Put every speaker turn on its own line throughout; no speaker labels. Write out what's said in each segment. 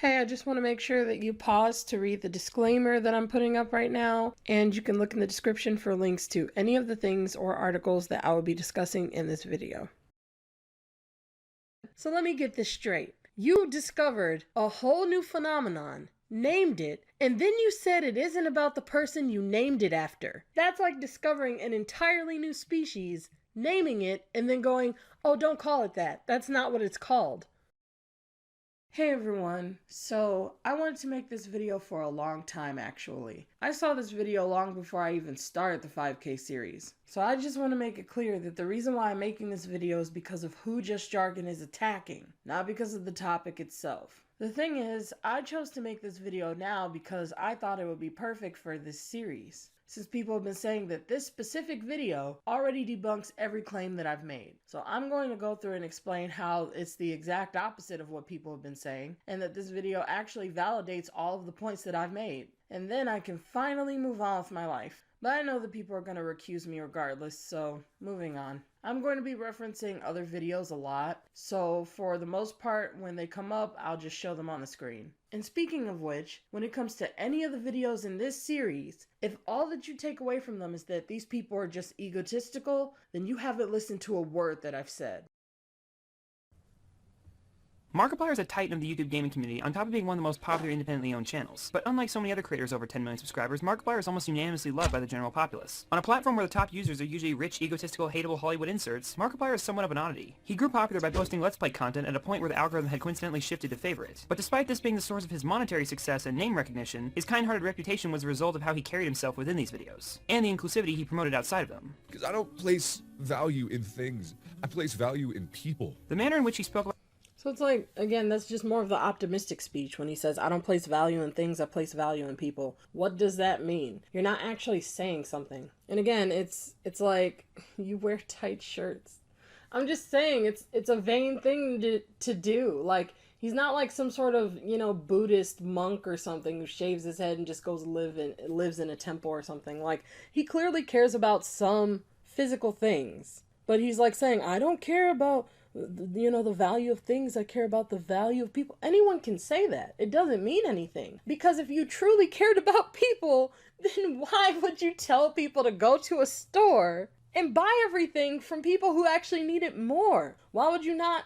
Hey, I just want to make sure that you pause to read the disclaimer that I'm putting up right now, and you can look in the description for links to any of the things or articles that I will be discussing in this video. So let me get this straight. You discovered a whole new phenomenon, named it, and then you said it isn't about the person you named it after. That's like discovering an entirely new species, naming it, and then going, oh, don't call it that. That's not what it's called. Hey everyone, so I wanted to make this video for a long time actually. I saw this video long before I even started the 5K series. So I just want to make it clear that the reason why I'm making this video is because of who Just Jargon is attacking, not because of the topic itself. The thing is, I chose to make this video now because I thought it would be perfect for this series, since people have been saying that this specific video already debunks every claim that I've made. So I'm going to go through and explain how it's the exact opposite of what people have been saying, and that this video actually validates all of the points that I've made. And then I can finally move on with my life. But I know that people are going to recuse me regardless, so moving on. I'm going to be referencing other videos a lot, so for the most part, when they come up, I'll just show them on the screen. And speaking of which, when it comes to any of the videos in this series, if all that you take away from them is that these people are just egotistical, then you haven't listened to a word that I've said.
Markiplier is a titan of the YouTube gaming community, on top of being one of the most popular independently owned channels. But unlike so many other creators over 10 million subscribers, Markiplier is almost unanimously loved by the general populace. On a platform where the top users are usually rich, egotistical, hateable Hollywood inserts, Markiplier is somewhat of an oddity. He grew popular by posting Let's Play content at a point where the algorithm had coincidentally shifted to favor it. But despite this being the source of his monetary success and name recognition, his kind-hearted reputation was a result of how he carried himself within these videos, and the inclusivity he promoted outside of them.
Because I don't place value in things, I place value in people.
The manner in which he spoke about
So it's like, again, that's just more of the optimistic speech when he says, I don't place value in things, I place value in people. What does that mean? You're not actually saying something. And again, it's like, you wear tight shirts. I'm just saying, it's a vain thing to do. Like, he's not like some sort of, Buddhist monk or something who shaves his head and just goes lives in a temple or something. Like, he clearly cares about some physical things. But he's like saying, I don't care about the value of things, I care about the value of people. Anyone can say that. It doesn't mean anything. Because if you truly cared about people, then why would you tell people to go to a store and buy everything from people who actually need it more? Why would you not,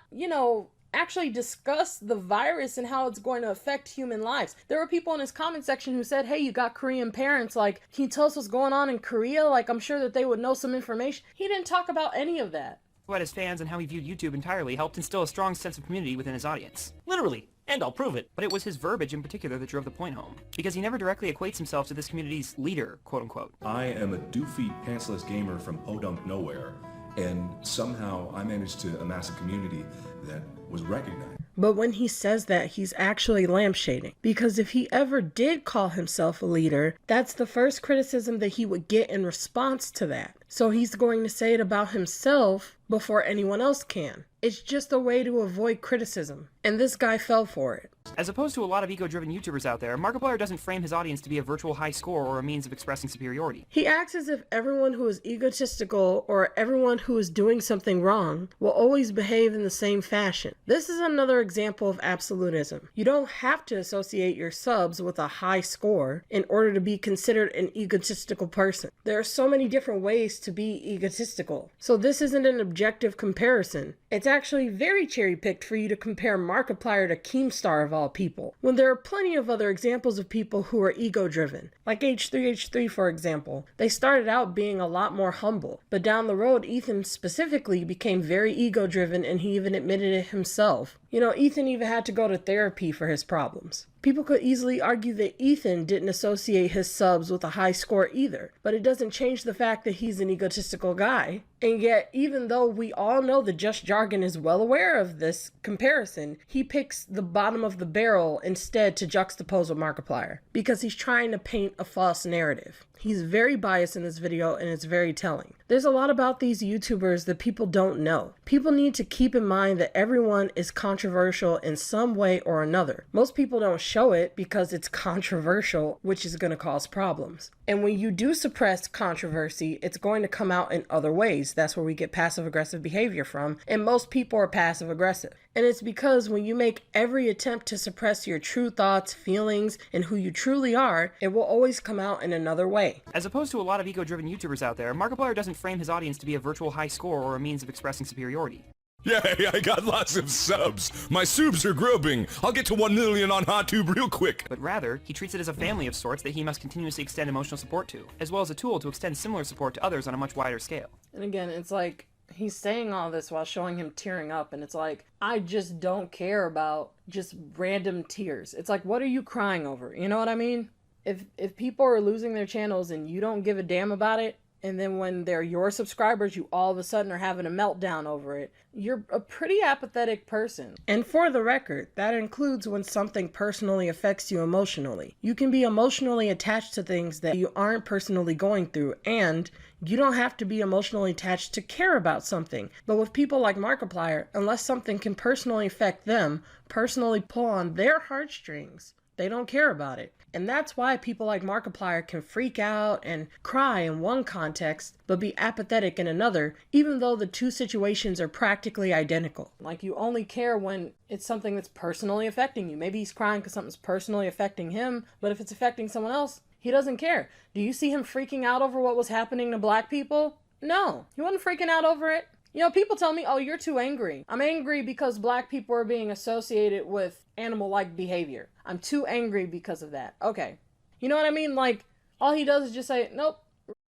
actually discuss the virus and how it's going to affect human lives? There were people in his comment section who said, hey, you got Korean parents, like, can you tell us what's going on in Korea? Like, I'm sure that they would know some information. He didn't talk about any of that.
about his fans and how he viewed YouTube entirely helped instill a strong sense of community within his audience.
Literally, and I'll prove it.
But it was his verbiage in particular that drove the point home, because he never directly equates himself to this community's leader, quote-unquote.
I am a doofy, pantsless gamer from podunk nowhere, and somehow I managed to amass a community that was recognized.
But when he says that, he's actually lampshading. Because if he ever did call himself a leader, that's the first criticism that he would get in response to that. So he's going to say it about himself before anyone else can. It's just a way to avoid criticism. And this guy fell for it.
As opposed to a lot of ego-driven YouTubers out there, Markiplier doesn't frame his audience to be a virtual high score or a means of expressing superiority.
He acts as if everyone who is egotistical or everyone who is doing something wrong will always behave in the same fashion. This is another example of absolutism. You don't have to associate your subs with a high score in order to be considered an egotistical person. There are so many different ways to be egotistical. So this isn't an objective comparison. It's actually very cherry-picked for you to compare Markiplier to Keemstar of all people, when there are plenty of other examples of people who are ego-driven. Like H3H3, for example. They started out being a lot more humble, but down the road, Ethan specifically became very ego-driven, and he even admitted it himself. Ethan even had to go to therapy for his problems. People could easily argue that Ethan didn't associate his subs with a high score either, but it doesn't change the fact that he's an egotistical guy. And yet, even though we all know that Just Jargon is well aware of this comparison, he picks the bottom of the barrel instead to juxtapose with Markiplier, because he's trying to paint a false narrative. He's very biased in this video, and it's very telling. There's a lot about these YouTubers that people don't know. People need to keep in mind that everyone is controversial in some way or another. Most people don't show it because it's controversial, which is going to cause problems. And when you do suppress controversy, it's going to come out in other ways. that's where we get passive aggressive behavior from, and most people are passive aggressive. And it's because when you make every attempt to suppress your true thoughts, feelings, and who you truly are, it will always come out in another way.
As opposed to a lot of ego-driven YouTubers out there, Markiplier doesn't frame his audience to be a virtual high score or a means of expressing superiority.
Yay, I got lots of subs. My subs are growing. I'll get to 1 million on HotTube real quick.
But rather, he treats it as a family of sorts that he must continuously extend emotional support to, as well as a tool to extend similar support to others on a much wider scale.
And again, it's like, he's saying all this while showing him tearing up, and it's like, I just don't care about just random tears. It's like, what are you crying over? You know what I mean? If people are losing their channels and you don't give a damn about it, and then when they're your subscribers, you all of a sudden are having a meltdown over it, you're a pretty apathetic person. And for the record, that includes when something personally affects you emotionally. You can be emotionally attached to things that you aren't personally going through, and you don't have to be emotionally attached to care about something. But with people like Markiplier, unless something can personally affect them, personally pull on their heartstrings, they don't care about it. And that's why people like Markiplier can freak out and cry in one context, but be apathetic in another, even though the two situations are practically identical. Like, you only care when it's something that's personally affecting you. Maybe he's crying because something's personally affecting him, but if it's affecting someone else, he doesn't care. Do you see him freaking out over what was happening to black people? No, he wasn't freaking out over it. You know, people tell me, oh, you're too angry. I'm angry because black people are being associated with animal-like behavior. I'm too angry because of that. Okay. You know what I mean? Like, all he does is just say, nope,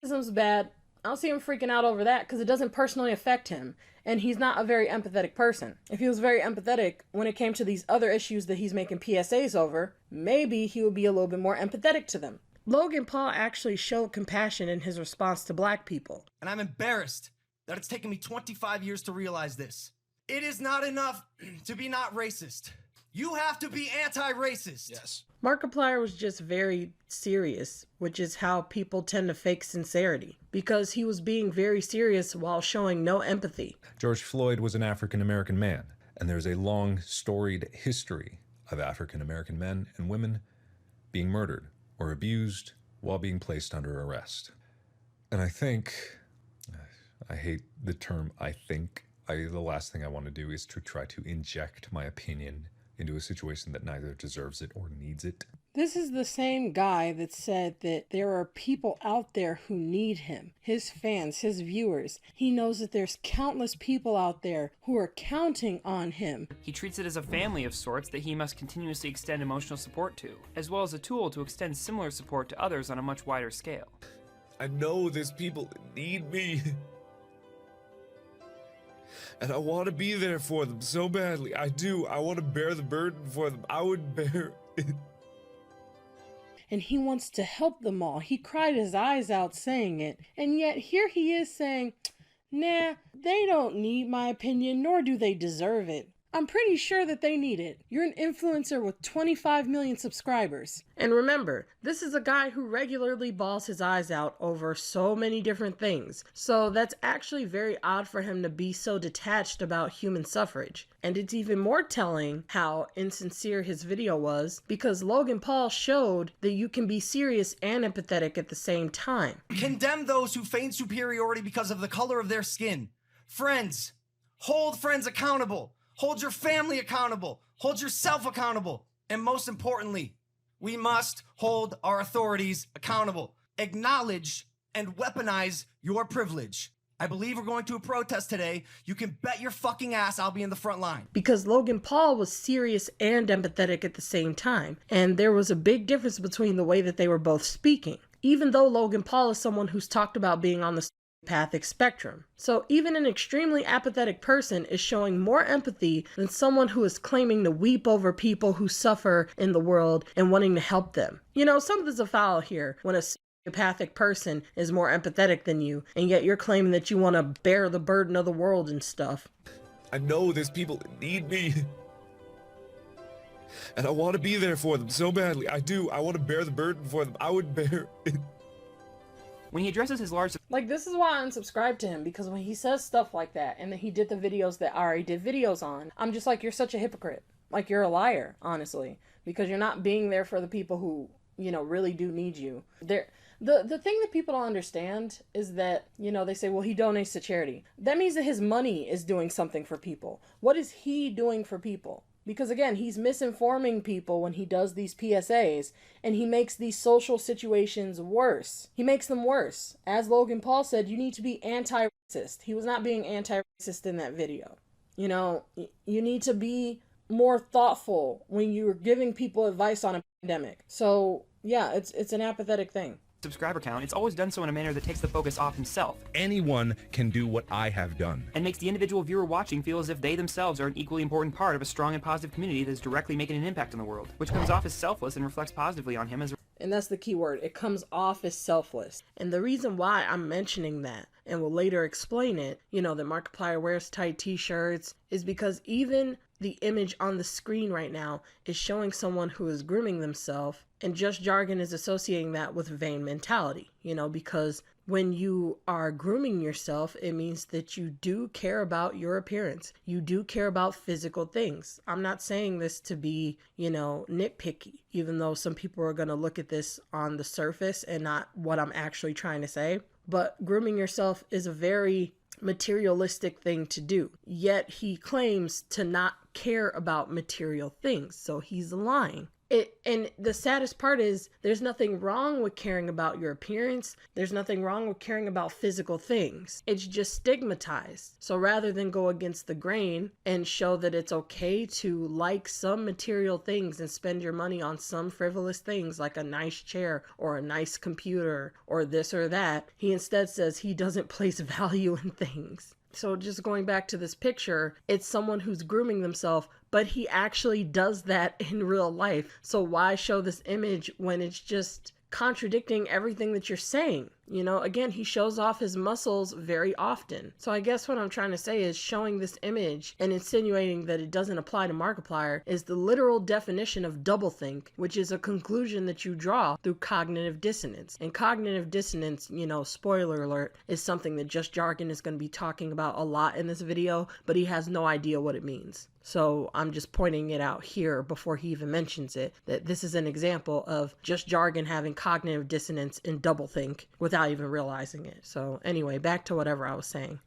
racism's bad. I don't see him freaking out over that because it doesn't personally affect him. And he's not a very empathetic person. If he was very empathetic when it came to these other issues that he's making PSAs over, maybe he would be a little bit more empathetic to them. Logan Paul actually showed compassion in his response to black people.
And I'm embarrassed that it's taken me 25 years to realize this. It is not enough to be not racist. You have to be anti-racist.
Yes.
Markiplier was just very serious, which is how people tend to fake sincerity, because he was being very serious while showing no empathy.
George Floyd was an African-American man, and there's a long, storied history of African-American men and women being murdered or abused while being placed under arrest. And I think, I hate the term I think, the last thing I want to do is to try to inject my opinion into a situation that neither deserves it or needs it.
This is the same guy that said that there are people out there who need him, his fans, his viewers. He knows that there's countless people out there who are counting on him.
He treats it as a family of sorts that he must continuously extend emotional support to, as well as a tool to extend similar support to others on a much wider scale.
I know there's people that need me. And I want to be there for them so badly. I do. I want to bear the burden for them. I would bear it.
And he wants to help them all. He cried his eyes out saying it. And yet here he is saying, nah, they don't need my opinion, nor do they deserve it. I'm pretty sure that they need it. You're an influencer with 25 million subscribers. And remember, this is a guy who regularly bawls his eyes out over so many different things. So that's actually very odd for him to be so detached about human suffrage. And it's even more telling how insincere his video was, because Logan Paul showed that you can be serious and empathetic at the same time.
Condemn those who feign superiority because of the color of their skin. Friends, hold friends accountable. Hold your family accountable. Hold yourself accountable. And most importantly, we must hold our authorities accountable. Acknowledge and weaponize your privilege. I believe we're going to a protest today. You can bet your fucking ass I'll be in the front line.
Because Logan Paul was serious and empathetic at the same time. And there was a big difference between the way that they were both speaking. Even though Logan Paul is someone who's talked about being on the empathic spectrum. So even an extremely apathetic person is showing more empathy than someone who is claiming to weep over people who suffer in the world and wanting to help them. You know, something's afoul here when a empathic person is more empathetic than you, and yet you're claiming that you want to bear the burden of the world and stuff.
I know there's people that need me. And I want to be there for them so badly. I do. I want to bear the burden for them. I would bear it.
When he addresses his large...
Like, this is why I unsubscribed to him, because when he says stuff like that, and then he did the videos that I already did videos on, I'm just like, you're such a hypocrite. Like, you're a liar, honestly. Because you're not being there for the people who really do need you. The thing that people don't understand is that, they say, well, he donates to charity. That means that his money is doing something for people. What is he doing for people? Because again, he's misinforming people when he does these PSAs, and he makes these social situations worse. He makes them worse. As Logan Paul said, you need to be anti-racist. He was not being anti-racist in that video. You need to be more thoughtful when you're giving people advice on a pandemic. So yeah, it's an apathetic thing.
Subscriber count, it's always done so in a manner that takes the focus off himself.
Anyone can do what I have done.
And makes the individual viewer watching feel as if they themselves are an equally important part of a strong and positive community that is directly making an impact on the world, which comes off as selfless and reflects positively on him as.
And that's the key word. It comes off as selfless. And the reason why I'm mentioning that, and will later explain it, that Markiplier wears tight t-shirts, is because even the image on the screen right now is showing someone who is grooming themselves, and Just Jargon is associating that with vain mentality, because when you are grooming yourself, it means that you do care about your appearance. You do care about physical things. I'm not saying this to be, nitpicky, even though some people are going to look at this on the surface and not what I'm actually trying to say. But grooming yourself is a very materialistic thing to do. Yet he claims to not care about material things, so he's lying. And the saddest part is there's nothing wrong with caring about your appearance. There's nothing wrong with caring about physical things. It's just stigmatized. So rather than go against the grain and show that it's okay to like some material things and spend your money on some frivolous things like a nice chair or a nice computer or this or that, he instead says he doesn't place value in things. So just going back to this picture, it's someone who's grooming themselves, but he actually does that in real life. So why show this image when it's just contradicting everything that you're saying? Again, he shows off his muscles very often. So I guess what I'm trying to say is showing this image and insinuating that it doesn't apply to Markiplier is the literal definition of doublethink, which is a conclusion that you draw through cognitive dissonance. And cognitive dissonance, spoiler alert, is something that Just Jargon is going to be talking about a lot in this video, but he has no idea what it means. So I'm just pointing it out here before he even mentions it, that this is an example of Just Jargon having cognitive dissonance in doublethink without even realizing it. So anyway, back to whatever I was saying.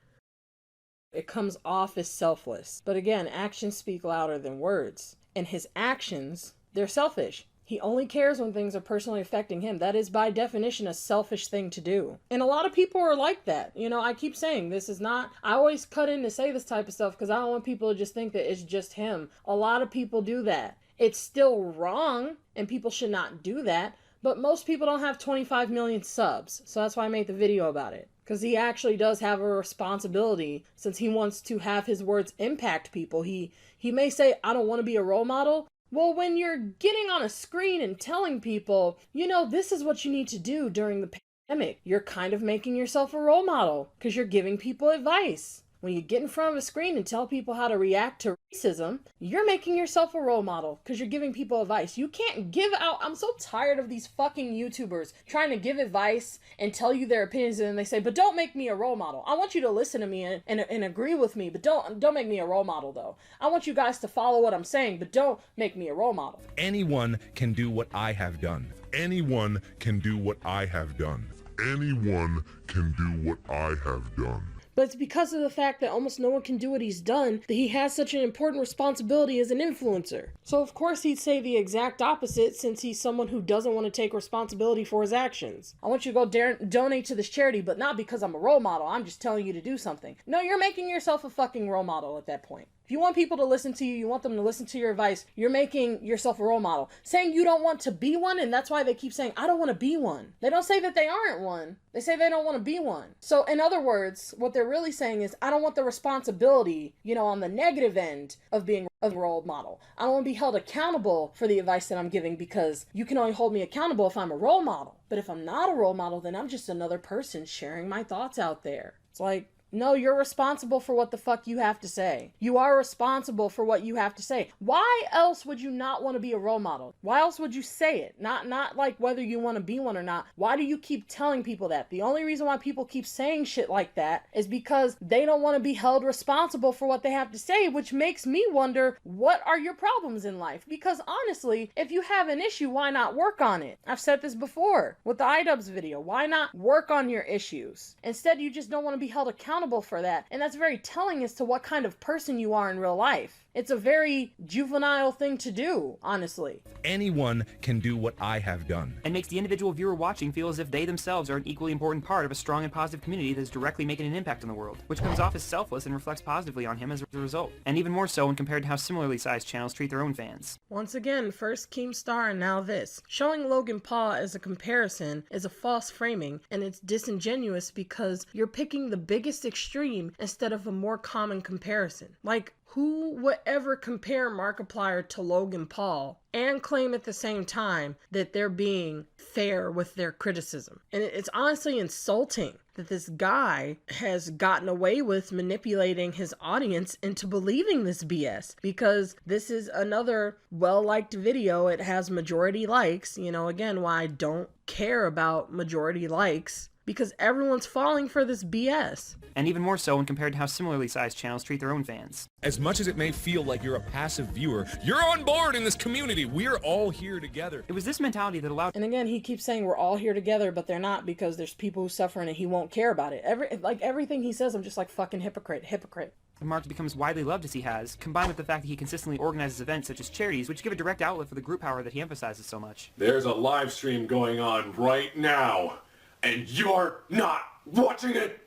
It comes off as selfless. But again, actions speak louder than words. And his actions, they're selfish. He only cares when things are personally affecting him. That is by definition a selfish thing to do. And a lot of people are like that. I keep saying this is not, I always cut in to say this type of stuff because I don't want people to just think that it's just him. A lot of people do that. It's still wrong and people should not do that. But most people don't have 25 million subs. So that's why I made the video about it. Because he actually does have a responsibility since he wants to have his words impact people. He may say, I don't want to be a role model. Well, when you're getting on a screen and telling people, this is what you need to do during the pandemic, you're kind of making yourself a role model because you're giving people advice. When you get in front of a screen and tell people how to react to racism, you're making yourself a role model because you're giving people advice. You can't give out. I'm so tired of these fucking YouTubers trying to give advice and tell you their opinions, and then they say, but don't make me a role model. I want you to listen to me and agree with me, but don't make me a role model though. I want you guys to follow what I'm saying, but don't make me a role model.
Anyone can do what I have done.
Anyone can do what I have done. Anyone can do what I have done.
But it's because of the fact that almost no one can do what he's done that he has such an important responsibility as an influencer. So of course he'd say the exact opposite since he's someone who doesn't want to take responsibility for his actions. I want you to go donate to this charity, but not because I'm a role model. I'm just telling you to do something. No, you're making yourself a fucking role model at that point. If you want people to listen to you, you want them to listen to your advice, you're making yourself a role model. Saying you don't want to be one, and that's why they keep saying, I don't want to be one. They don't say that they aren't one. They say they don't want to be one. So in other words, what they're really saying is, I don't want the responsibility, on the negative end of being a role model. I don't want to be held accountable for the advice that I'm giving because you can only hold me accountable if I'm a role model. But if I'm not a role model, then I'm just another person sharing my thoughts out there. It's like, No, you're responsible for what the fuck you have to say. You are responsible for what you have to say. Why else would you not want to be a role model? Why else would you say it? Not like whether you want to be one or not. Why do you keep telling people that? The only reason why people keep saying shit like that is because they don't want to be held responsible for what they have to say, which makes me wonder, what are your problems in life? Because honestly, if you have an issue, why not work on it? I've said this before with the iDubbbz video. Why not work on your issues? Instead, you just don't want to be held accountable for that. And that's very telling as to what kind of person you are in real life. It's a very juvenile thing to do, honestly.
Anyone can do what I have done.
And makes the individual viewer watching feel as if they themselves are an equally important part of a strong and positive community that is directly making an impact on the world, which comes off as selfless and reflects positively on him as a result. And even more so when compared to how similarly sized channels treat their own fans.
Once again, first Keemstar and now this. Showing Logan Paul as a comparison is a false framing, and it's disingenuous because you're picking the biggest extreme instead of a more common comparison. Like, who would ever compare Markiplier to Logan Paul and claim at the same time that they're being fair with their criticism? And it's honestly insulting that this guy has gotten away with manipulating his audience into believing this BS, because this is another well-liked video. It has majority likes. You know, again, why I don't care about majority likes, because everyone's falling for this BS.
And even more so when compared to how similarly sized channels treat their own fans.
As much as it may feel like you're a passive viewer, you're on board in this community. We're all here together.
It was this mentality that allowed...
And again, he keeps saying we're all here together, but they're not, because there's people who suffer and he won't care about it. Everything he says, I'm just like, fucking hypocrite.
Mark becomes widely loved as he has, combined with the fact that he consistently organizes events such as charities, which give a direct outlet for the group power that he emphasizes so much.
There's a live stream going on right now, and you're not watching it!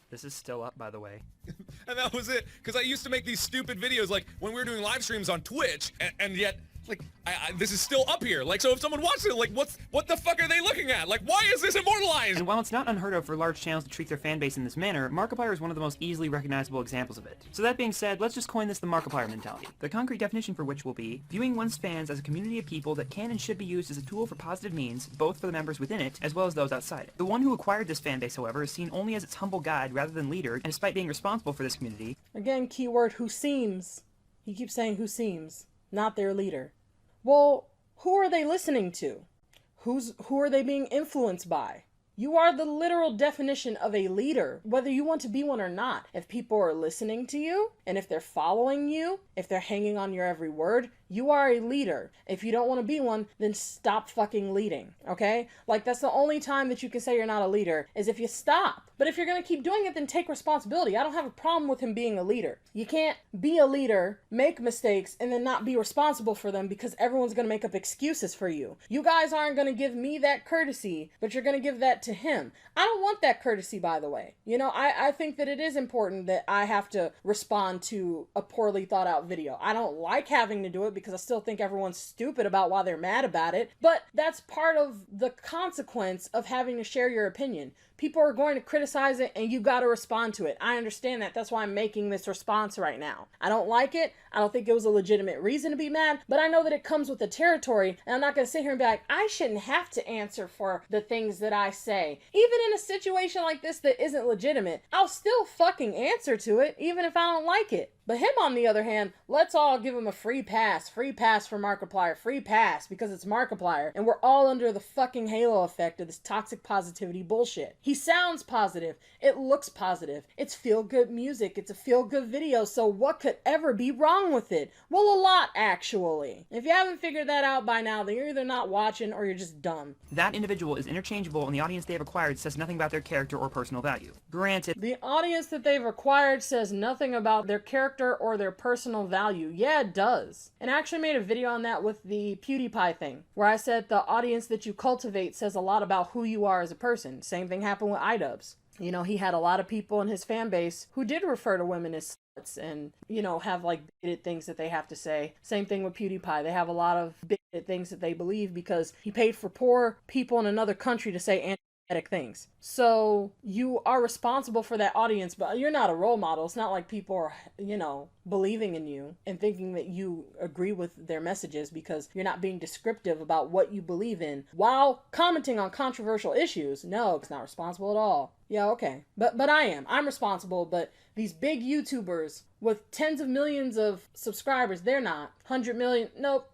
This is still up, by the way.
And that was it, because I used to make these stupid videos like when we were doing live streams on Twitch, and yet like this is still up here. Like, so if someone watches it, like what the fuck are they looking at? Like, why is this immortalized?
And while it's not unheard of for large channels to treat their fan base in this manner, Markiplier is one of the most easily recognizable examples of it. So that being said, let's just coin this the Markiplier mentality. The concrete definition for which will be viewing one's fans as a community of people that can and should be used as a tool for positive means, both for the members within it as well as those outside it. The one who acquired this fan base, however, is seen only as its humble guide rather than leader, and despite being responsible for this community...
Again, keyword who seems. He keeps saying who seems, not their leader. Well, who are they listening to? Who are they being influenced by? You are the literal definition of a leader, whether you want to be one or not. If people are listening to you, and if they're following you, if they're hanging on your every word, you are a leader. If you don't want to be one, then stop fucking leading, okay? Like, that's the only time that you can say you're not a leader, is if you stop. But if you're going to keep doing it, then take responsibility. I don't have a problem with him being a leader. You can't be a leader, make mistakes, and then not be responsible for them because everyone's going to make up excuses for you. You guys aren't going to give me that courtesy, but you're going to give that to him. I don't want that courtesy, by the way. You know, I think that it is important that I have to respond to a poorly thought out video. I don't like having to do it because I still think everyone's stupid about why they're mad about it, but that's part of the consequence of having to share your opinion. People are going to criticize it and you got to respond to it. I understand that. That's why I'm making this response right now. I don't like it. I don't think it was a legitimate reason to be mad, but I know that it comes with the territory, and I'm not going to sit here and be like, I shouldn't have to answer for the things that I say. Even in a situation like this that isn't legitimate, I'll still fucking answer to it, even if I don't like it. But him, on the other hand, let's all give him a free pass for Markiplier, free pass because it's Markiplier, and we're all under the fucking halo effect of this toxic positivity bullshit. He sounds positive, it looks positive, it's feel-good music, it's a feel-good video, so what could ever be wrong with it? Well, a lot, actually. If you haven't figured that out by now, then you're either not watching or you're just dumb.
That individual is interchangeable, and the audience they have acquired says nothing about their character or personal value. Granted,
the audience that they've acquired says nothing about their character or their personal value. Yeah, it does. And I actually made a video on that with the PewDiePie thing, where I said the audience that you cultivate says a lot about who you are as a person. Same thing happened with iDubbbz. You know, he had a lot of people in his fan base who did refer to women as sluts and, you know, have like bigoted things that they have to say. Same thing with PewDiePie. They have a lot of bigoted things that they believe because he paid for poor people in another country to say things. So you are responsible for that audience, but you're not a role model. It's not like people are, believing in you and thinking that you agree with their messages because you're not being descriptive about what you believe in while commenting on controversial issues. No, it's not responsible at all. Yeah, okay. But I am. I'm responsible, but these big YouTubers with tens of millions of subscribers, they're not. 100 million, nope.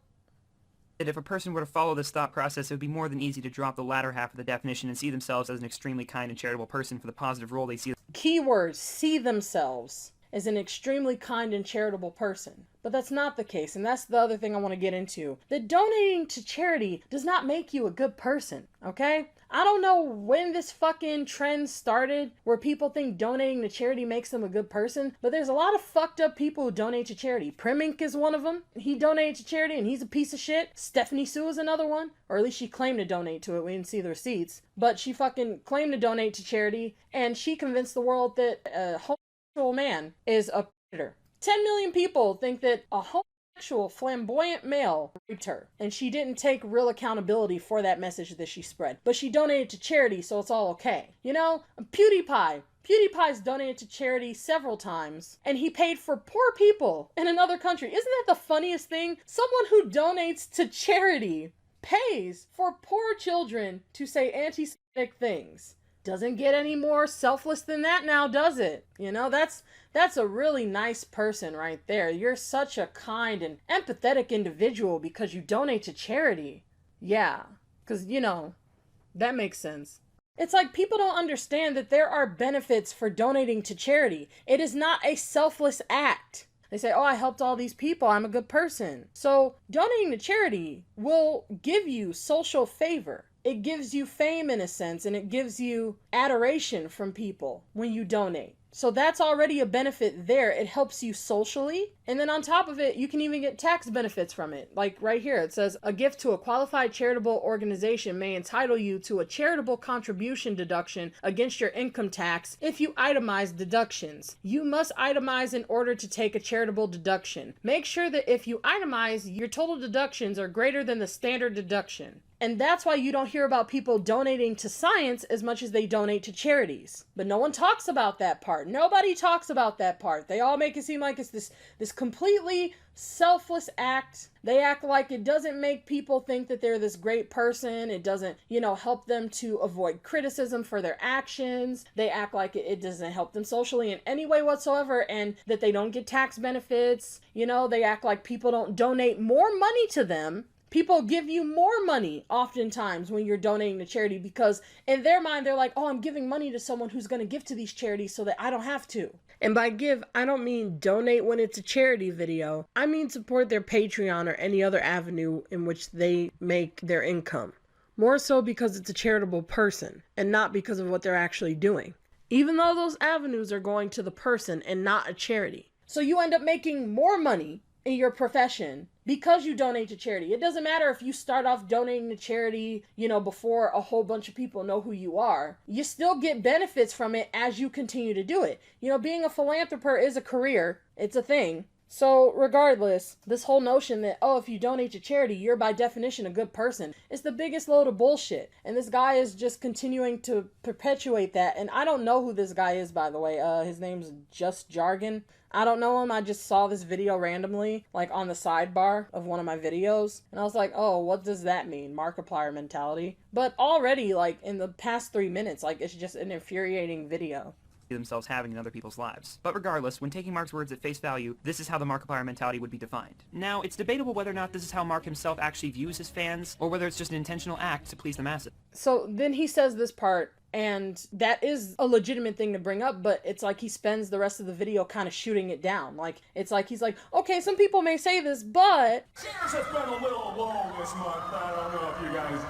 That if a person were to follow this thought process, it would be more than easy to drop the latter half of the definition and see themselves as an extremely kind and charitable person for the positive role they see.
Keywords, see themselves as an extremely kind and charitable person. But that's not the case, and that's the other thing I want to get into. That donating to charity does not make you a good person, okay? I don't know when this fucking trend started where people think donating to charity makes them a good person, but there's a lot of fucked up people who donate to charity. Primink is one of them. He donated to charity and he's a piece of shit. Stephanie Sue is another one. Or at least she claimed to donate to it. We didn't see the receipts. But she fucking claimed to donate to charity and she convinced the world that a homosexual man is a predator. 10 million people think that a homosexual flamboyant male raped her, and she didn't take real accountability for that message that she spread. But she donated to charity, so it's all okay. PewDiePie's donated to charity several times, and he paid for poor people in another country. Isn't that the funniest thing? Someone who donates to charity pays for poor children to say anti-Semitic things. Doesn't get any more selfless than that now, does it? That's a really nice person right there. You're such a kind and empathetic individual because you donate to charity. Yeah, because, that makes sense. It's like people don't understand that there are benefits for donating to charity. It is not a selfless act. They say, oh, I helped all these people, I'm a good person. So donating to charity will give you social favor. It gives you fame in a sense, and it gives you adoration from people when you donate. So that's already a benefit there. It helps you socially. And then on top of it, you can even get tax benefits from it. Like right here, it says, a gift to a qualified charitable organization may entitle you to a charitable contribution deduction against your income tax if you itemize deductions. You must itemize in order to take a charitable deduction. Make sure that if you itemize, your total deductions are greater than the standard deduction. And that's why you don't hear about people donating to science as much as they donate to charities. But no one talks about that part. Nobody talks about that part. They all make it seem like it's this completely selfless act. They act like it doesn't make people think that they're this great person. It doesn't, help them to avoid criticism for their actions. They act like it doesn't help them socially in any way whatsoever, and that they don't get tax benefits. They act like people don't donate more money to them. People give you more money oftentimes when you're donating to charity because in their mind, they're like, oh, I'm giving money to someone who's going to give to these charities so that I don't have to. And by give, I don't mean donate when it's a charity video. I mean support their Patreon or any other avenue in which they make their income. More so because it's a charitable person and not because of what they're actually doing. Even though those avenues are going to the person and not a charity. So you end up making more money in your profession because you donate to charity. It doesn't matter if you start off donating to charity, before a whole bunch of people know who you are. You still get benefits from it as you continue to do it. Being a philanthropist is a career. It's a thing. So regardless, this whole notion that, if you donate to charity, you're by definition a good person, is the biggest load of bullshit. And this guy is just continuing to perpetuate that. And I don't know who this guy is, by the way. His name's just Jargon. I don't know him. I just saw this video randomly, on the sidebar of one of my videos. And I was like, oh, what does that mean? Markiplier mentality. But already, in the past 3 minutes, it's just an infuriating video.
Themselves having in other people's lives. But regardless, when taking Mark's words at face value, this is how the Markiplier mentality would be defined. Now, it's debatable whether or not this is how Mark himself actually views his fans, or whether it's just an intentional act to please the masses.
So then he says this part, and that is a legitimate thing to bring up, but it's like he spends the rest of the video kind of shooting it down. It's like he's like, okay, some people may say this, but...
Shares has been a little low this month. I don't know if you guys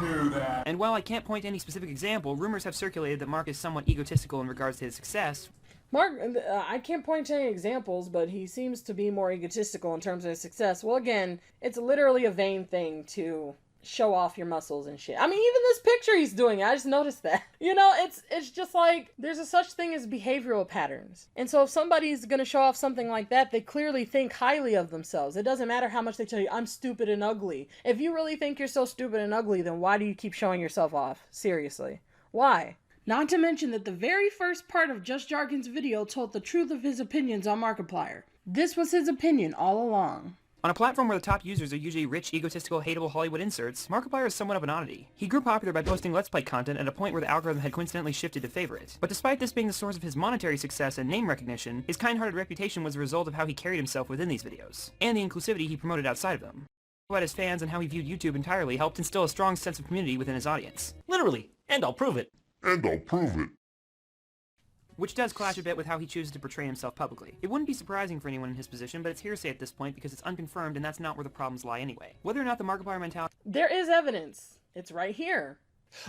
knew that.
And while I can't point to any specific example, rumors have circulated that Mark is somewhat egotistical in regards to his success.
Mark, I can't point to any examples, but he seems to be more egotistical in terms of his success. Well, again, it's literally a vain thing to show off your muscles and shit. I mean, even this picture he's doing, I just noticed that. It's just like, there's a such thing as behavioral patterns. And so if somebody's gonna show off something like that, they clearly think highly of themselves. It doesn't matter how much they tell you, I'm stupid and ugly. If you really think you're so stupid and ugly, then why do you keep showing yourself off? Seriously. Why? Not to mention that the very first part of Just Jargon's video told the truth of his opinions on Markiplier. This was his opinion all along.
On a platform where the top users are usually rich, egotistical, hateable Hollywood inserts, Markiplier is somewhat of an oddity. He grew popular by posting Let's Play content at a point where the algorithm had coincidentally shifted to favor it. But despite this being the source of his monetary success and name recognition, his kind-hearted reputation was a result of how he carried himself within these videos, and the inclusivity he promoted outside of them. About his fans and how he viewed YouTube entirely helped instill a strong sense of community within his audience.
Literally, and I'll prove it.
And I'll prove it.
Which does clash a bit with how he chooses to portray himself publicly. It wouldn't be surprising for anyone in his position, but it's hearsay at this point because it's unconfirmed and that's not where the problems lie anyway. Whether or not the Markiplier mentality—
There is evidence. It's right here.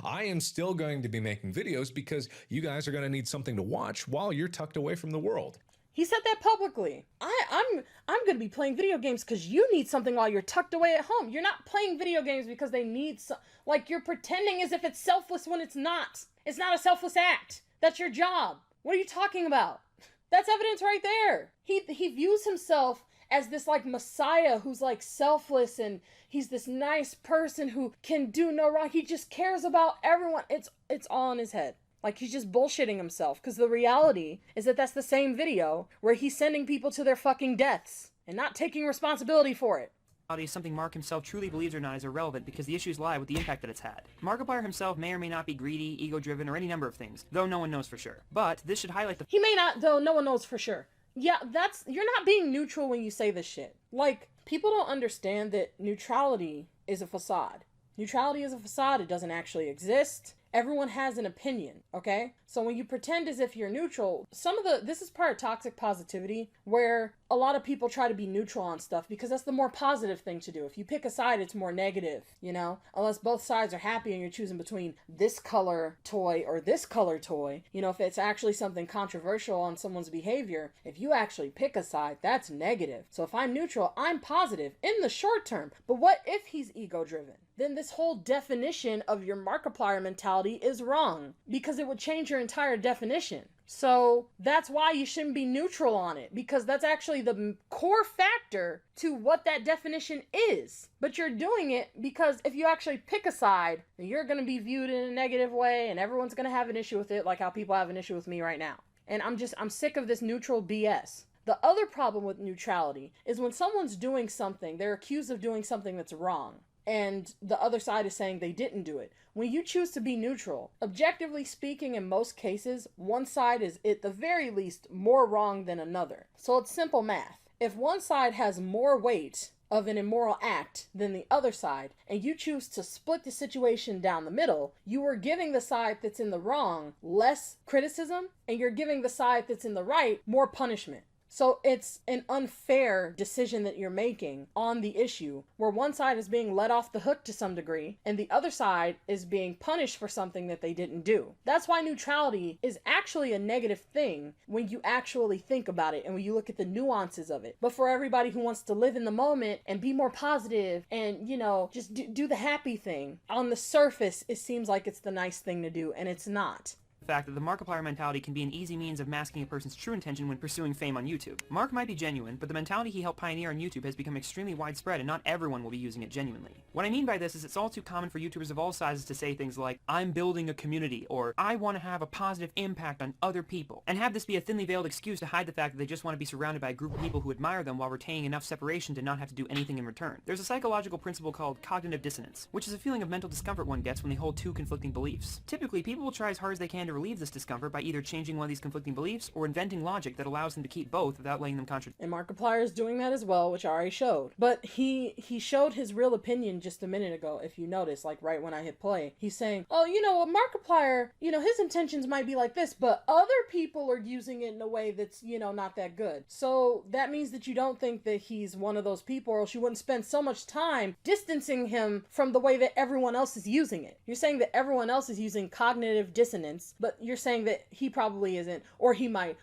I am still going to be making videos because you guys are going to need something to watch while you're tucked away from the world.
He said that publicly. I'm going to be playing video games because you need something while you're tucked away at home. You're not playing video games because they need like you're pretending as if it's selfless when it's not. It's not a selfless act. That's your job. What are you talking about? That's evidence right there. He views himself as this like messiah who's like selfless and he's this nice person who can do no wrong. He just cares about everyone. It's all in his head. Like he's just bullshitting himself because the reality is that that's the same video where he's sending people to their fucking deaths and not taking responsibility for it.
is something Mark himself truly believes or not is irrelevant because the issues lie with the impact that it's had. Markiplier himself may or may not be greedy, ego-driven, or any number of things, though no one knows for sure. But this should highlight the—
He may not, though no one knows for sure. Yeah, you're not being neutral when you say this shit. Like, people don't understand that neutrality is a facade. Neutrality is a facade. It doesn't actually exist. Everyone has an opinion, okay? So when you pretend as if you're neutral, this is part of toxic positivity, where a lot of people try to be neutral on stuff because that's the more positive thing to do. If you pick a side, it's more negative, you know? Unless both sides are happy and you're choosing between this color toy or this color toy, you know, if it's actually something controversial on someone's behavior, if you actually pick a side, that's negative. So if I'm neutral, I'm positive in the short term. But what if he's ego-driven? Then this whole definition of your Markiplier mentality is wrong because it would change your entire definition. So that's why you shouldn't be neutral on it, because that's actually the core factor to what that definition is. But you're doing it because if you actually pick a side, you're going to be viewed in a negative way and everyone's going to have an issue with it, like how people have an issue with me right now. And I'm sick of this neutral BS. The other problem with neutrality is when someone's doing something, they're accused of doing something that's wrong, and the other side is saying they didn't do it. When you choose to be neutral, objectively speaking, in most cases, one side is at the very least more wrong than another. So it's simple math. If one side has more weight of an immoral act than the other side, and you choose to split the situation down the middle, you are giving the side that's in the wrong less criticism, and you're giving the side that's in the right more punishment. So it's an unfair decision that you're making on the issue, where one side is being let off the hook to some degree, and the other side is being punished for something that they didn't do. That's why neutrality is actually a negative thing when you actually think about it and when you look at the nuances of it. But for everybody who wants to live in the moment and be more positive and, you know, just do the happy thing, on the surface, it seems like it's the nice thing to do, and it's not.
The fact that the Markiplier mentality can be an easy means of masking a person's true intention when pursuing fame on YouTube. Mark might be genuine, but the mentality he helped pioneer on YouTube has become extremely widespread and not everyone will be using it genuinely. What I mean by this is it's all too common for YouTubers of all sizes to say things like, I'm building a community, or I want to have a positive impact on other people, and have this be a thinly veiled excuse to hide the fact that they just want to be surrounded by a group of people who admire them while retaining enough separation to not have to do anything in return. There's a psychological principle called cognitive dissonance, which is a feeling of mental discomfort one gets when they hold two conflicting beliefs. Typically, people will try as hard as they can to relieve this discomfort by either changing one of these conflicting beliefs or inventing logic that allows them to keep both without letting them contradict.
And Markiplier is doing that as well, which I already showed. But he showed his real opinion just a minute ago, if you notice, like right when I hit play. He's saying, oh, you know what, Markiplier, you know, his intentions might be like this, but other people are using it in a way that's, you know, not that good. So that means that you don't think that he's one of those people, or else you wouldn't spend so much time distancing him from the way that everyone else is using it. You're saying that everyone else is using cognitive dissonance, but you're saying that he probably isn't, or he might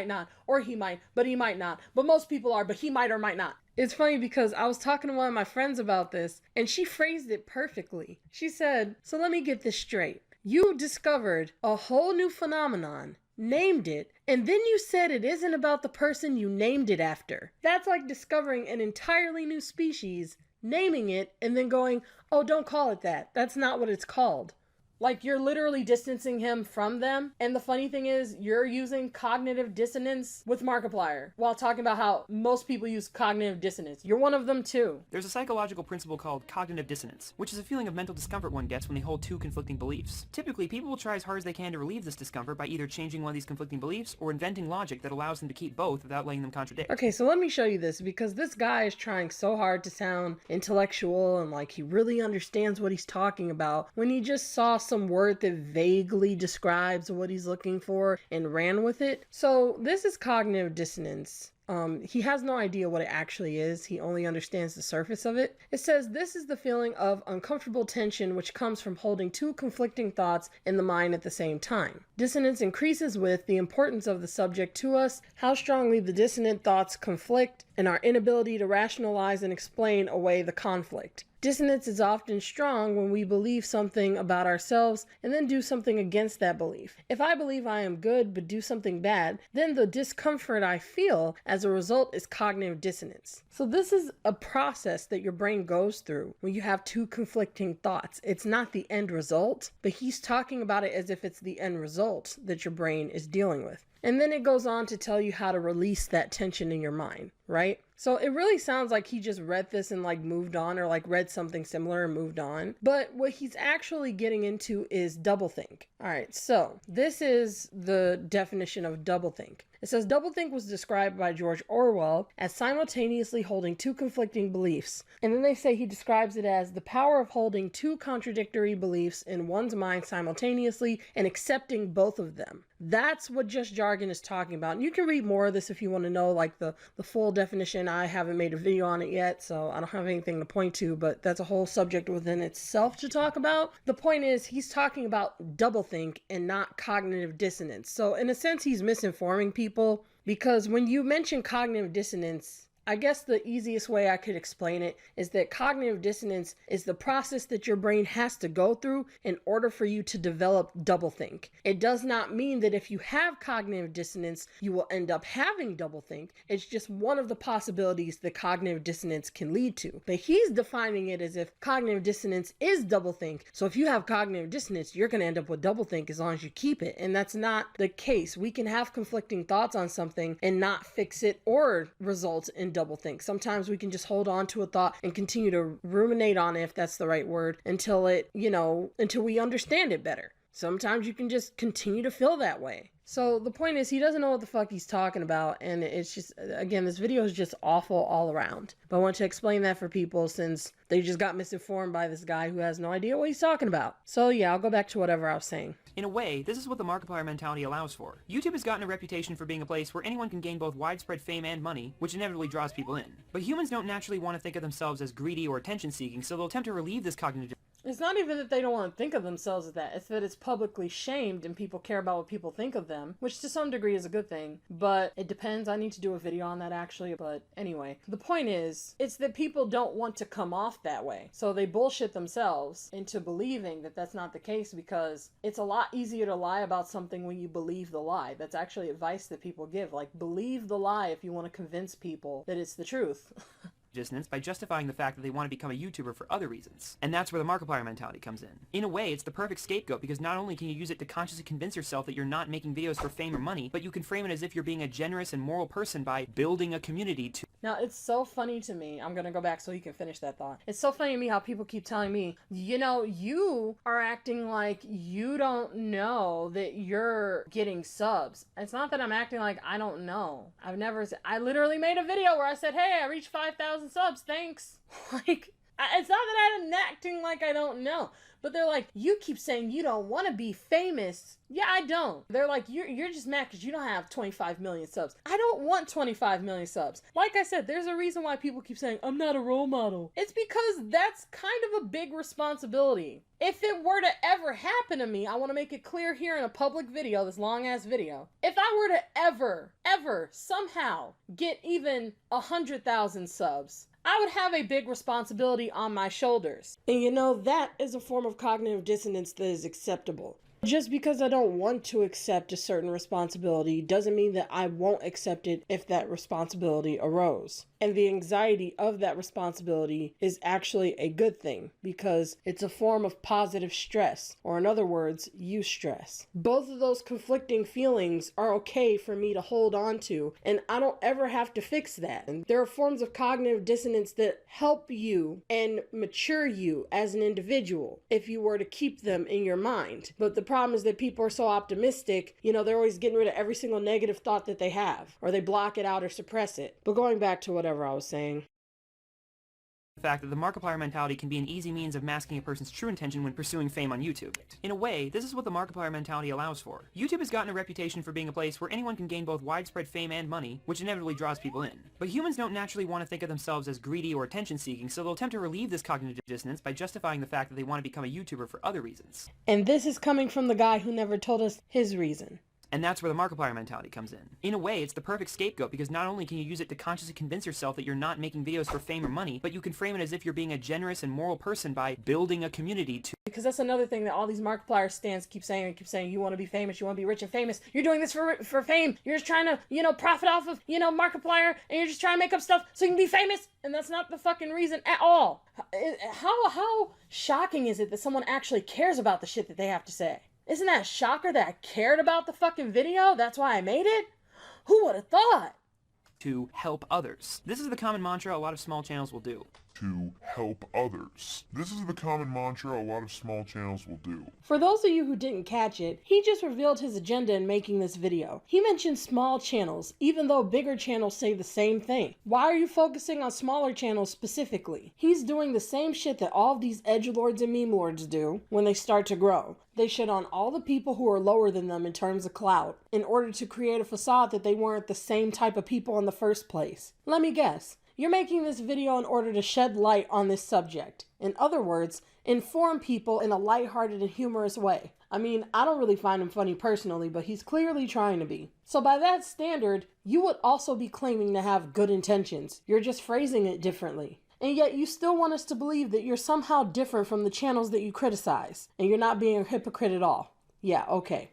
not, or he might, but he might not. But most people are, but he might or might not. It's funny because I was talking to one of my friends about this, and she phrased it perfectly. She said, so let me get this straight. You discovered a whole new phenomenon, named it, and then you said it isn't about the person you named it after. That's like discovering an entirely new species, naming it, and then going, oh, don't call it that. That's not what it's called. Like, you're literally distancing him from them. And the funny thing is, you're using cognitive dissonance with Markiplier while talking about how most people use cognitive dissonance. You're one of them too.
There's a psychological principle called cognitive dissonance, which is a feeling of mental discomfort one gets when they hold two conflicting beliefs. Typically, people will try as hard as they can to relieve this discomfort by either changing one of these conflicting beliefs or inventing logic that allows them to keep both without letting them contradict.
Okay, so let me show you this, because this guy is trying so hard to sound intellectual and like he really understands what he's talking about when he just saw some word that vaguely describes what he's looking for and ran with it. So this is cognitive dissonance. He has no idea what it actually is. He only understands the surface of it. It says, this is the feeling of uncomfortable tension which comes from holding two conflicting thoughts in the mind at the same time. Dissonance increases with the importance of the subject to us, how strongly the dissonant thoughts conflict, and our inability to rationalize and explain away the conflict. Dissonance is often strong when we believe something about ourselves and then do something against that belief. If I believe I am good but do something bad, then the discomfort I feel as a result is cognitive dissonance. So this is a process that your brain goes through when you have two conflicting thoughts. It's not the end result, but he's talking about it as if it's the end result that your brain is dealing with. And then it goes on to tell you how to release that tension in your mind, right? So it really sounds like he just read this and like moved on, or like read something similar and moved on. But what he's actually getting into is doublethink. All right, so this is the definition of doublethink. It says, doublethink was described by George Orwell as simultaneously holding two conflicting beliefs. And then they say he describes it as the power of holding two contradictory beliefs in one's mind simultaneously and accepting both of them. That's what Just Jargon is talking about. And you can read more of this if you want to know like the full definition. I haven't made a video on it yet, so I don't have anything to point to, but that's a whole subject within itself to talk about. The point is, he's talking about doublethink and not cognitive dissonance. So in a sense, he's misinforming people, because when you mention cognitive dissonance, I guess the easiest way I could explain it is that cognitive dissonance is the process that your brain has to go through in order for you to develop doublethink. It does not mean that if you have cognitive dissonance, you will end up having doublethink. It's just one of the possibilities that cognitive dissonance can lead to. But he's defining it as if cognitive dissonance is doublethink. So if you have cognitive dissonance, you're going to end up with doublethink as long as you keep it. And that's not the case. We can have conflicting thoughts on something and not fix it or result in doublethink. Sometimes we can just hold on to a thought and continue to ruminate on it, if that's the right word, until it, until we understand it better. Sometimes you can just continue to feel that way. So the point is, he doesn't know what the fuck he's talking about, and it's just, again, this video is just awful all around. But I want to explain that for people since they just got misinformed by this guy who has no idea what he's talking about. So yeah, I'll go back to whatever I was saying.
In a way, this is what the Markiplier mentality allows for. YouTube has gotten a reputation for being a place where anyone can gain both widespread fame and money, which inevitably draws people in. But humans don't naturally want to think of themselves as greedy or attention-seeking, so they'll attempt to relieve this cognitive...
It's not even that they don't want to think of themselves as that. It's that it's publicly shamed and people care about what people think of them, which to some degree is a good thing. But it depends. I need to do a video on that actually. But anyway, the point is, it's that people don't want to come off that way. So they bullshit themselves into believing that that's not the case, because it's a lot easier to lie about something when you believe the lie. That's actually advice that people give. Like, believe the lie if you want to convince people that it's the truth.
Dissonance by justifying the fact that they want to become a YouTuber for other reasons. And that's where the Markiplier mentality comes in. In a way, it's the perfect scapegoat, because not only can you use it to consciously convince yourself that you're not making videos for fame or money, but you can frame it as if you're being a generous and moral person by building a community to...
Now, it's so funny to me. I'm gonna go back so you can finish that thought. It's so funny to me how people keep telling me, you are acting like you don't know that you're getting subs. It's not that I'm acting like I don't know. I literally made a video where I said, hey, I reached 5,000 subs, thanks. Like, it's not that I'm acting like I don't know, but they're like, you keep saying you don't want to be famous. Yeah, I don't. They're like, you're just mad because you don't have 25 million subs. I don't want 25 million subs. Like I said, there's a reason why people keep saying I'm not a role model. It's because that's kind of a big responsibility. If it were to ever happen to me, I want to make it clear here in a public video, this long ass video. If I were to ever, somehow get even 100,000 subs, I would have a big responsibility on my shoulders. And that is a form of cognitive dissonance that is acceptable. Just because I don't want to accept a certain responsibility doesn't mean that I won't accept it if that responsibility arose. And the anxiety of that responsibility is actually a good thing because it's a form of positive stress, or in other words, eustress. Both of those conflicting feelings are okay for me to hold on to, and I don't ever have to fix that. And there are forms of cognitive dissonance that help you and mature you as an individual if you were to keep them in your mind. But the problem is that people are so optimistic, they're always getting rid of every single negative thought that they have, or they block it out or suppress it. But going back to whatever I was saying.
The fact that the Markiplier mentality can be an easy means of masking a person's true intention when pursuing fame on YouTube. In a way, this is what the Markiplier mentality allows for. YouTube has gotten a reputation for being a place where anyone can gain both widespread fame and money, which inevitably draws people in. But humans don't naturally want to think of themselves as greedy or attention-seeking, so they'll attempt to relieve this cognitive dissonance by justifying the fact that they want to become a YouTuber for other reasons.
And this is coming from the guy who never told us his reason.
And that's where the Markiplier mentality comes in. In a way, it's the perfect scapegoat because not only can you use it to consciously convince yourself that you're not making videos for fame or money, but you can frame it as if you're being a generous and moral person by building a community to...
Because that's another thing that all these Markiplier stands keep saying, you want to be famous, you want to be rich and famous. You're doing this for fame. You're just trying to, profit off of, Markiplier, and you're just trying to make up stuff so you can be famous. And that's not the fucking reason at all. How shocking is it that someone actually cares about the shit that they have to say? Isn't that a shocker that I cared about the fucking video? That's why I made it? Who would have thought?
To help others. This is the common mantra a lot of small channels will do.
To help others. This is the common mantra a lot of small channels will do.
For those of you who didn't catch it, he just revealed his agenda in making this video. He mentioned small channels, even though bigger channels say the same thing. Why are you focusing on smaller channels specifically? He's doing the same shit that all of these edgelords and meme lords do when they start to grow. They shit on all the people who are lower than them in terms of clout in order to create a facade that they weren't the same type of people in the first place. Let me guess. You're making this video in order to shed light on this subject. In other words, inform people in a lighthearted and humorous way. I mean, I don't really find him funny personally, but he's clearly trying to be. So by that standard, you would also be claiming to have good intentions. You're just phrasing it differently. And yet you still want us to believe that you're somehow different from the channels that you criticize, and you're not being a hypocrite at all. Yeah, okay.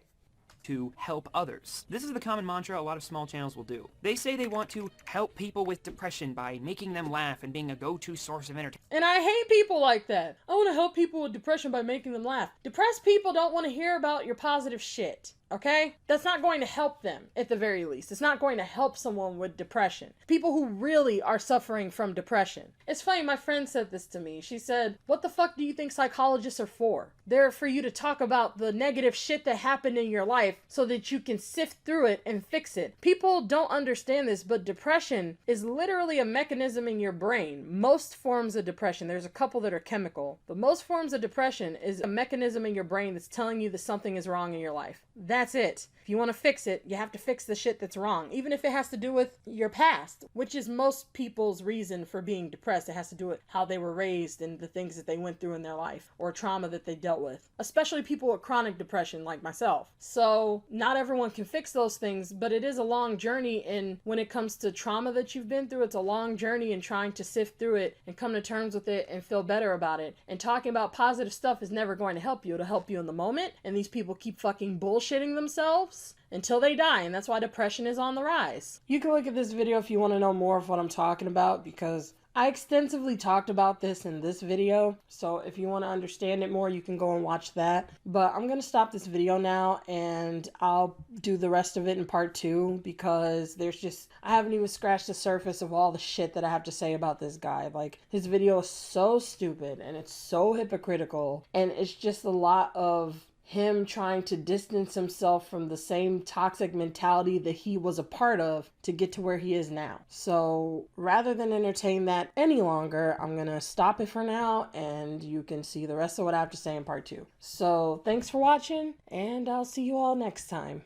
To help others. This is the common mantra a lot of small channels will do. They say they want to help people with depression by making them laugh and being a go-to source of entertainment.
And I hate people like that. I want to help people with depression by making them laugh. Depressed people don't want to hear about your positive shit. Okay? That's not going to help them, at the very least. It's not going to help someone with depression. People who really are suffering from depression. It's funny, my friend said this to me. She said, what the fuck do you think psychologists are for? They're for you to talk about the negative shit that happened in your life so that you can sift through it and fix it. People don't understand this, but depression is literally a mechanism in your brain. Most forms of depression, there's a couple that are chemical, but most forms of depression is a mechanism in your brain that's telling you that something is wrong in your life. That's it. If you want to fix it, you have to fix the shit that's wrong, even if it has to do with your past, which is most people's reason for being depressed. It has to do with how they were raised and the things that they went through in their life or trauma that they dealt with, especially people with chronic depression like myself. So not everyone can fix those things, but it is a long journey. And when it comes to trauma that you've been through, it's a long journey in trying to sift through it and come to terms with it and feel better about it. And talking about positive stuff is never going to help you. It'll help you in the moment. And these people keep fucking bullshitting themselves until they die, and that's why depression is on the rise. You can look at this video if you want to know more of what I'm talking about, because I extensively talked about this in this video, so if you want to understand it more, you can go and watch that. But I'm going to stop this video now, and I'll do the rest of it in part 2, because I haven't even scratched the surface of all the shit that I have to say about this guy. Like, his video is so stupid, and it's so hypocritical, and it's just a lot of him trying to distance himself from the same toxic mentality that he was a part of to get to where he is now. So rather than entertain that any longer, I'm gonna stop it for now, and you can see the rest of what I have to say in part 2. So thanks for watching, and I'll see you all next time.